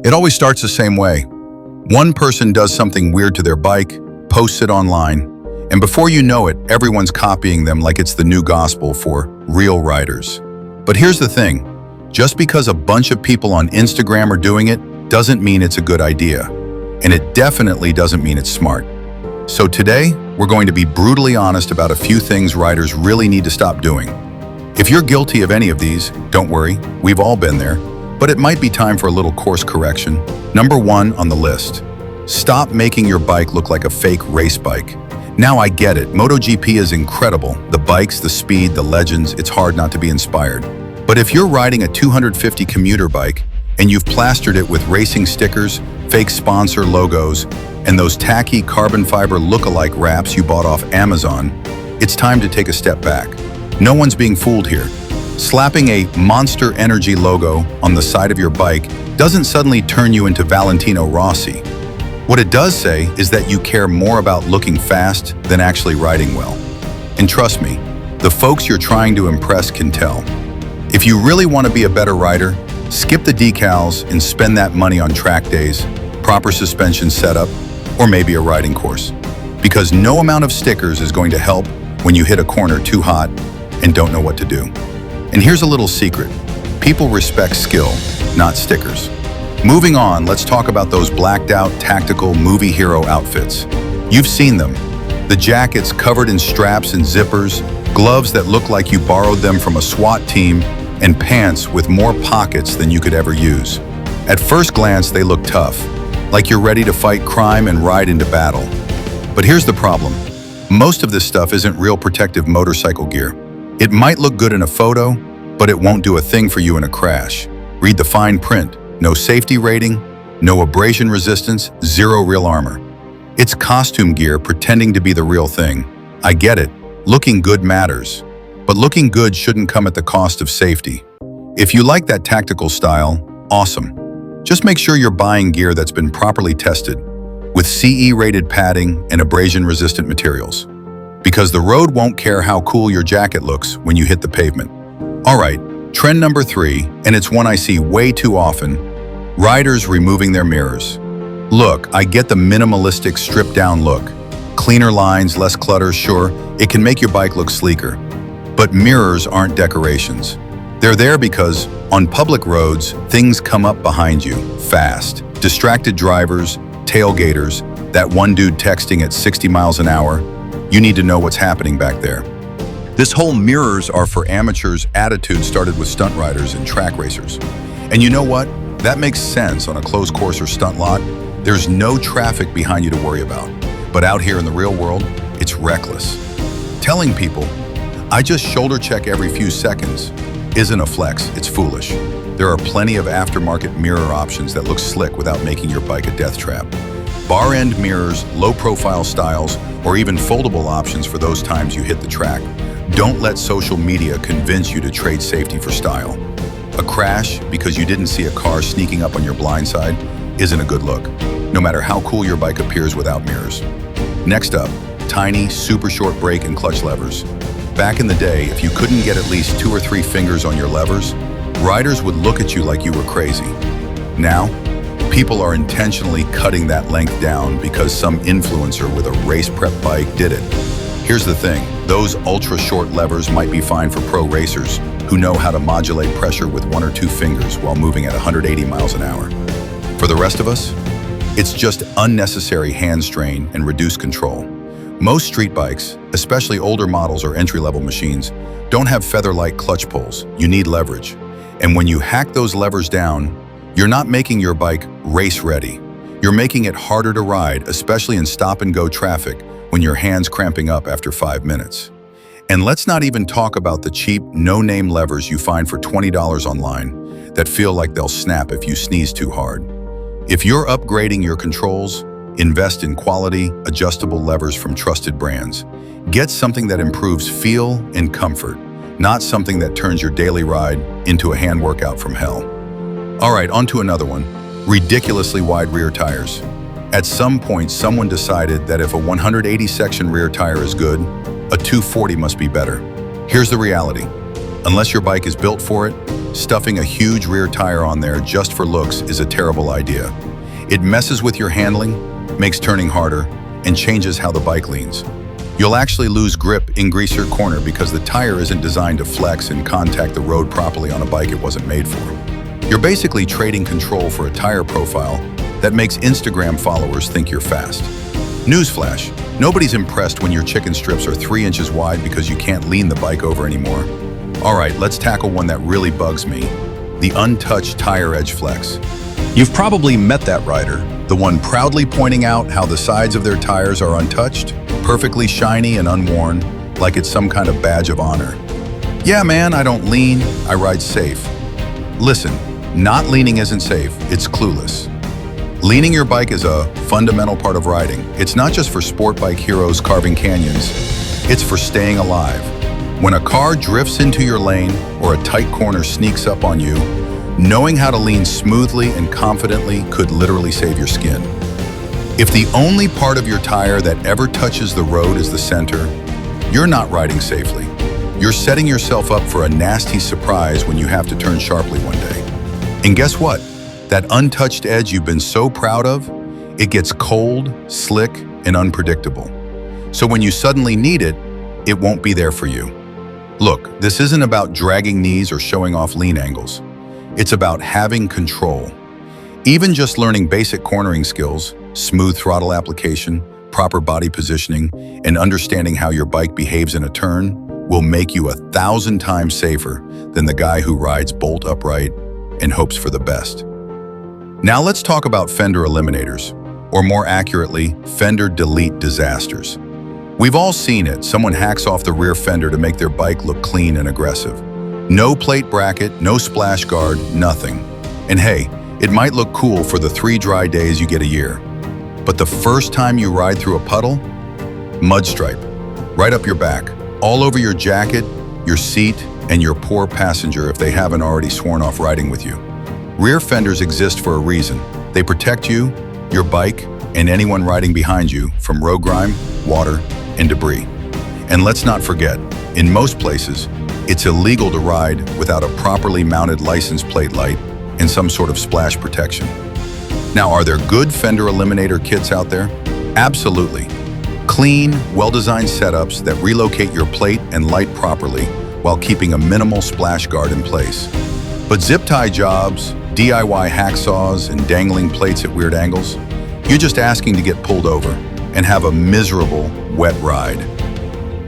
It always starts the same way. One person does something weird to their bike, posts it online, and before you know it, everyone's copying them like it's the new gospel for real riders. But here's the thing, just because a bunch of people on Instagram are doing it doesn't mean it's a good idea. And it definitely doesn't mean it's smart. So today, we're going to be brutally honest about a few things riders really need to stop doing. If you're guilty of any of these, don't worry, we've all been there, but it might be time for a little course correction. Number 1 on the list, stop making your bike look like a fake race bike. Now I get it, MotoGP is incredible. The bikes, the speed, the legends, it's hard not to be inspired. But if you're riding a 250 commuter bike and you've plastered it with racing stickers, fake sponsor logos, and those tacky carbon fiber look-alike wraps you bought off Amazon, it's time to take a step back. No one's being fooled here. Slapping a Monster Energy logo on the side of your bike doesn't suddenly turn you into Valentino Rossi. What it does say is that you care more about looking fast than actually riding well. And trust me, the folks you're trying to impress can tell. If you really want to be a better rider, skip the decals and spend that money on track days, proper suspension setup, or maybe a riding course. Because no amount of stickers is going to help when you hit a corner too hot and don't know what to do. And here's a little secret. People respect skill, not stickers. Moving on, let's talk about those blacked out tactical movie hero outfits. You've seen them. The jackets covered in straps and zippers, gloves that look like you borrowed them from a SWAT team, and pants with more pockets than you could ever use. At first glance, they look tough, like you're ready to fight crime and ride into battle. But here's the problem. Most of this stuff isn't real protective motorcycle gear. It might look good in a photo, but it won't do a thing for you in a crash. Read the fine print. No safety rating, no abrasion resistance, zero real armor. It's costume gear pretending to be the real thing. I get it, looking good matters. But looking good shouldn't come at the cost of safety. If you like that tactical style, awesome. Just make sure you're buying gear that's been properly tested, with CE-rated padding and abrasion-resistant materials. Because the road won't care how cool your jacket looks when you hit the pavement. All right, trend number 3, and it's one I see way too often, riders removing their mirrors. Look, I get the minimalistic stripped-down look. Cleaner lines, less clutter, sure, it can make your bike look sleeker. But mirrors aren't decorations. They're there because, on public roads, things come up behind you, fast. Distracted drivers, tailgaters, that one dude texting at 60 miles an hour, you need to know what's happening back there. This whole mirrors are for amateurs attitude started with stunt riders and track racers. And you know what? That makes sense on a closed course or stunt lot. There's no traffic behind you to worry about. But out here in the real world, it's reckless. Telling people, I just shoulder check every few seconds, isn't a flex, it's foolish. There are plenty of aftermarket mirror options that look slick without making your bike a death trap. Bar-end mirrors, low-profile styles, or even foldable options for those times you hit the track. Don't let social media convince you to trade safety for style. A crash because you didn't see a car sneaking up on your blind side isn't a good look, no matter how cool your bike appears without mirrors. Next up, tiny, super short brake and clutch levers. Back in the day, if you couldn't get at least 2 or 3 fingers on your levers, riders would look at you like you were crazy. Now, people are intentionally cutting that length down because some influencer with a race prep bike did it. Here's the thing, those ultra-short levers might be fine for pro racers who know how to modulate pressure with 1 or 2 fingers while moving at 180 miles an hour. For the rest of us, it's just unnecessary hand strain and reduced control. Most street bikes, especially older models or entry-level machines, don't have feather-like clutch pulls. You need leverage. And when you hack those levers down, you're not making your bike race-ready. You're making it harder to ride, especially in stop-and-go traffic when your hand's cramping up after 5 minutes. And let's not even talk about the cheap, no-name levers you find for $20 online that feel like they'll snap if you sneeze too hard. If you're upgrading your controls, invest in quality, adjustable levers from trusted brands. Get something that improves feel and comfort, not something that turns your daily ride into a hand workout from hell. All right, on to another one. Ridiculously wide rear tires. At some point, someone decided that if a 180 section rear tire is good, a 240 must be better. Here's the reality. Unless your bike is built for it, stuffing a huge rear tire on there just for looks is a terrible idea. It messes with your handling, makes turning harder, and changes how the bike leans. You'll actually lose grip in greasier corner because the tire isn't designed to flex and contact the road properly on a bike it wasn't made for. You're basically trading control for a tire profile that makes Instagram followers think you're fast. Newsflash, nobody's impressed when your chicken strips are 3 inches wide because you can't lean the bike over anymore. All right, let's tackle one that really bugs me, the untouched tire edge flex. You've probably met that rider, the one proudly pointing out how the sides of their tires are untouched, perfectly shiny and unworn, like it's some kind of badge of honor. Yeah, man, I don't lean, I ride safe. Listen, not leaning isn't safe, it's clueless. Leaning your bike is a fundamental part of riding. It's not just for sport bike heroes carving canyons, it's for staying alive. When a car drifts into your lane or a tight corner sneaks up on you, knowing how to lean smoothly and confidently could literally save your skin. If the only part of your tire that ever touches the road is the center, you're not riding safely. You're setting yourself up for a nasty surprise when you have to turn sharply one day. And guess what? That untouched edge you've been so proud of, it gets cold, slick, and unpredictable. So when you suddenly need it, it won't be there for you. Look, this isn't about dragging knees or showing off lean angles. It's about having control. Even just learning basic cornering skills, smooth throttle application, proper body positioning, and understanding how your bike behaves in a turn will make you 1,000 times safer than the guy who rides bolt upright and hopes for the best. Now let's talk about Fender Eliminators, or more accurately, Fender Delete disasters. We've all seen it. Someone hacks off the rear fender to make their bike look clean and aggressive. No plate bracket, no splash guard, nothing. And hey, it might look cool for the 3 dry days you get a year. But the first time you ride through a puddle, mud stripe, right up your back, all over your jacket, your seat, and your poor passenger if they haven't already sworn off riding with you. Rear fenders exist for a reason. They protect you, your bike, and anyone riding behind you from road grime, water, and debris. And let's not forget, in most places, it's illegal to ride without a properly mounted license plate light and some sort of splash protection. Now, are there good Fender Eliminator kits out there? Absolutely. Clean, well-designed setups that relocate your plate and light properly while keeping a minimal splash guard in place. But zip tie jobs, DIY hacksaws, and dangling plates at weird angles, you're just asking to get pulled over and have a miserable, wet ride.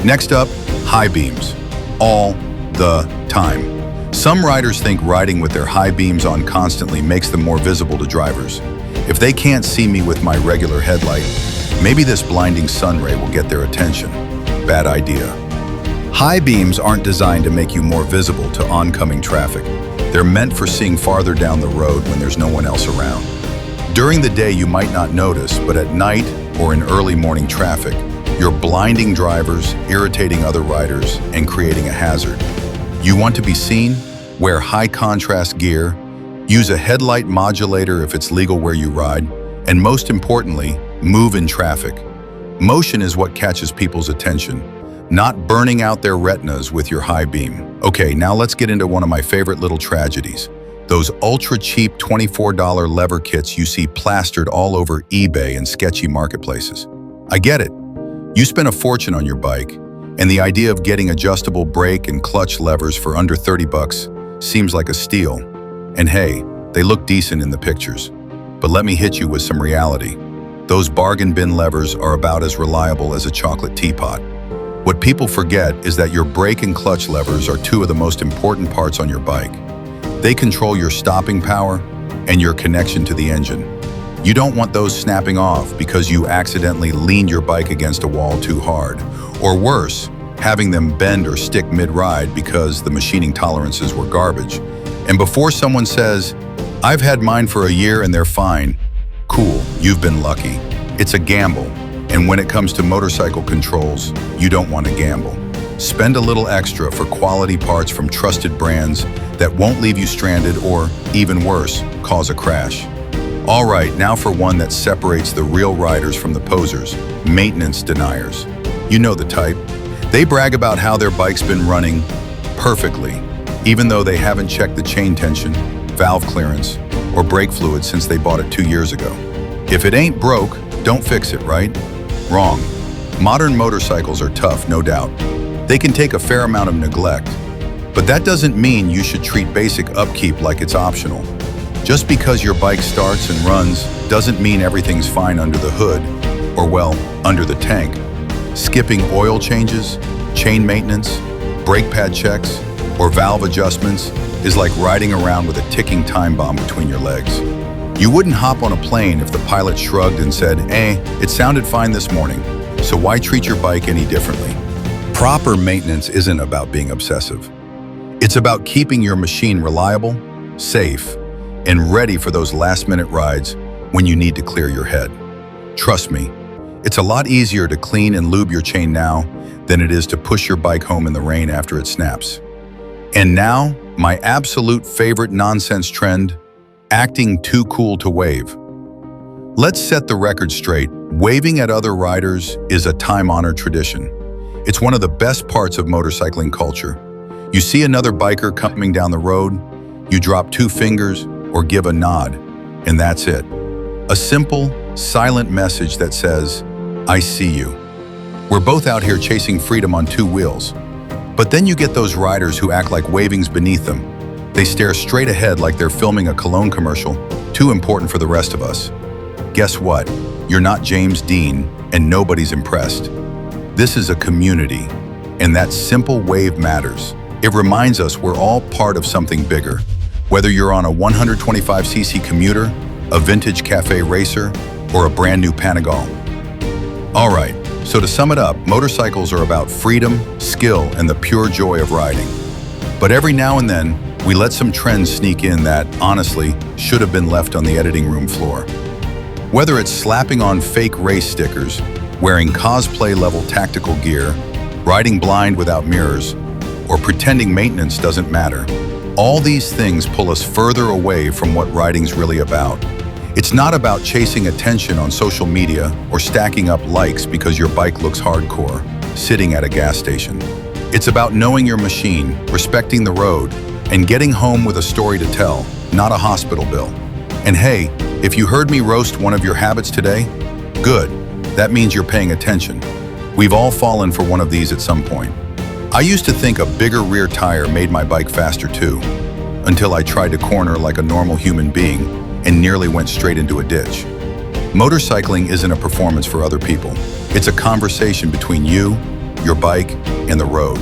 Next up, high beams. All the time. Some riders think riding with their high beams on constantly makes them more visible to drivers. If they can't see me with my regular headlight, maybe this blinding sun ray will get their attention. Bad idea. High beams aren't designed to make you more visible to oncoming traffic. They're meant for seeing farther down the road when there's no one else around. During the day, you might not notice, but at night or in early morning traffic, you're blinding drivers, irritating other riders, and creating a hazard. You want to be seen? Wear high contrast gear, use a headlight modulator if it's legal where you ride, and most importantly, move in traffic. Motion is what catches people's attention, not burning out their retinas with your high beam. Okay, now let's get into one of my favorite little tragedies. Those ultra-cheap $24 lever kits you see plastered all over eBay and sketchy marketplaces. I get it. You spent a fortune on your bike, and the idea of getting adjustable brake and clutch levers for under 30 bucks seems like a steal. And hey, they look decent in the pictures. But let me hit you with some reality. Those bargain bin levers are about as reliable as a chocolate teapot. What people forget is that your brake and clutch levers are 2 of the most important parts on your bike. They control your stopping power and your connection to the engine. You don't want those snapping off because you accidentally leaned your bike against a wall too hard. Or worse, having them bend or stick mid-ride because the machining tolerances were garbage. And before someone says, "I've had mine for a year and they're fine," cool, you've been lucky. It's a gamble. And when it comes to motorcycle controls, you don't want to gamble. Spend a little extra for quality parts from trusted brands that won't leave you stranded or, even worse, cause a crash. All right, now for one that separates the real riders from the posers, maintenance deniers. You know the type. They brag about how their bike's been running perfectly, even though they haven't checked the chain tension, valve clearance, or brake fluid since they bought it 2 years ago. If it ain't broke, don't fix it, right? Wrong. Modern motorcycles are tough, no doubt. They can take a fair amount of neglect, but that doesn't mean you should treat basic upkeep like it's optional. Just because your bike starts and runs doesn't mean everything's fine under the hood, or well, under the tank. Skipping oil changes, chain maintenance, brake pad checks, or valve adjustments is like riding around with a ticking time bomb between your legs. You wouldn't hop on a plane if the pilot shrugged and said, it sounded fine this morning, so why treat your bike any differently? Proper maintenance isn't about being obsessive. It's about keeping your machine reliable, safe, and ready for those last-minute rides when you need to clear your head. Trust me, it's a lot easier to clean and lube your chain now than it is to push your bike home in the rain after it snaps. And now, my absolute favorite nonsense trend, acting too cool to wave. Let's set the record straight. Waving at other riders is a time-honored tradition. It's one of the best parts of motorcycling culture. You see another biker coming down the road, you drop 2 fingers or give a nod, and that's it. A simple, silent message that says, I see you. We're both out here chasing freedom on 2 wheels. But then you get those riders who act like waving's beneath them. They stare straight ahead like they're filming a cologne commercial, too important for the rest of us. Guess what? You're not James Dean, and nobody's impressed. This is a community, and that simple wave matters. It reminds us we're all part of something bigger. Whether you're on a 125cc commuter, a vintage cafe racer, or a brand new Panigale. All right, so to sum it up, motorcycles are about freedom, skill, and the pure joy of riding. But every now and then, we let some trends sneak in that, honestly, should have been left on the editing room floor. Whether it's slapping on fake race stickers, wearing cosplay-level tactical gear, riding blind without mirrors, or pretending maintenance doesn't matter, all these things pull us further away from what riding's really about. It's not about chasing attention on social media or stacking up likes because your bike looks hardcore, sitting at a gas station. It's about knowing your machine, respecting the road, and getting home with a story to tell, not a hospital bill. And hey, if you heard me roast one of your habits today, good. That means you're paying attention. We've all fallen for one of these at some point. I used to think a bigger rear tire made my bike faster too, until I tried to corner like a normal human being and nearly went straight into a ditch. Motorcycling isn't a performance for other people. It's a conversation between you, your bike, and the road.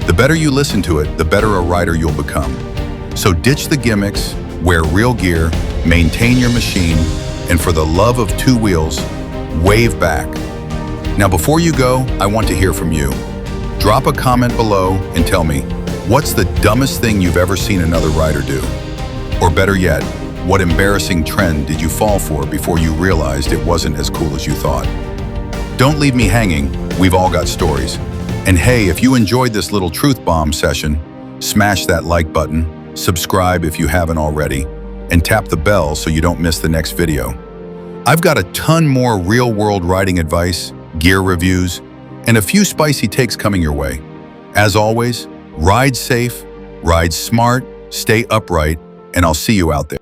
The better you listen to it, the better a rider you'll become. So ditch the gimmicks, wear real gear, maintain your machine, and for the love of 2 wheels, wave back. Now before you go, I want to hear from you. Drop a comment below and tell me, what's the dumbest thing you've ever seen another rider do? Or better yet, what embarrassing trend did you fall for before you realized it wasn't as cool as you thought? Don't leave me hanging, we've all got stories. And hey, if you enjoyed this little truth bomb session, smash that like button, subscribe if you haven't already, and tap the bell so you don't miss the next video. I've got a ton more real-world riding advice, gear reviews, and a few spicy takes coming your way. As always, ride safe, ride smart, stay upright, and I'll see you out there.